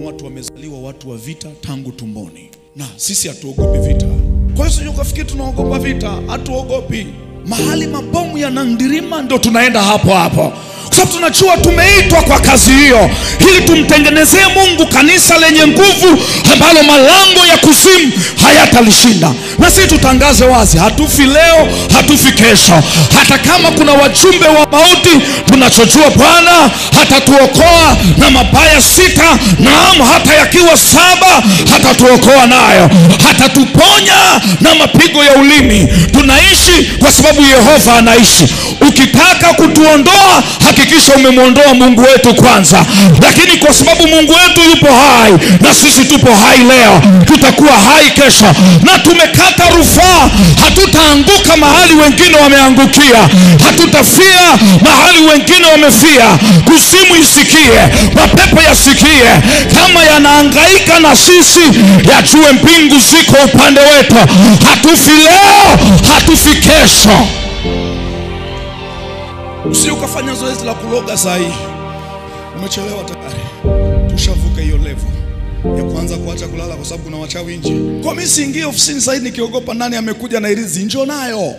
watu wamezaliwa watu wa vita tangu tumboni, na sisi hatuogopi vita. Kwa hiyo ukafikiri tunaogopa vita, hatuogopi. Mahali mabomu yanandirima ndio tunaenda hapo hapo, kwa sababu tunajua tumeitwa kwa kazi hiyo, ili tumtengenezee Mungu kanisa lenye nguvu ambalo malango ya kuzimu hayatalishinda. Na sisi tutangaze wazi, hatufi leo, hatufi kesho. Hata kama kuna wajumbe wa mauti, tunachojua Bwana hatatuokoa na mabaya 6, naam hata yakiwa 7 hatatuokoa nayo. Hatatuponya na mapigo ya ulimi. Tunaishi kwa sababu Yehova anaishi. Ukitaka kutuondoa, hakikisha umemwondoa Mungu wetu kwanza. Lakini kwa sababu Mungu wetu yupo hai na sisi tupo hai leo, tutakuwa hai kesho. Na tumekata rufaa, hatutaanguka mahali wengine wameangukia, hatutafia mahali wengine wamefia. Kuzimu isikie, mapepo yasikie, kama yanahangaika na sisi, yajue mbingu ziko upande wetu. Hatufi leo, hatufi kesho. Usi ukafanya zoezi la kuloga saa hii, umechelewa tayari. Tushavuka hiyo level ya kwanza kuacha kulala kwa sababu kuna wachawi nje. Kwa mimi siingie ofisini sasa nikiogopa nani amekuja na ilizi, njoo nayo.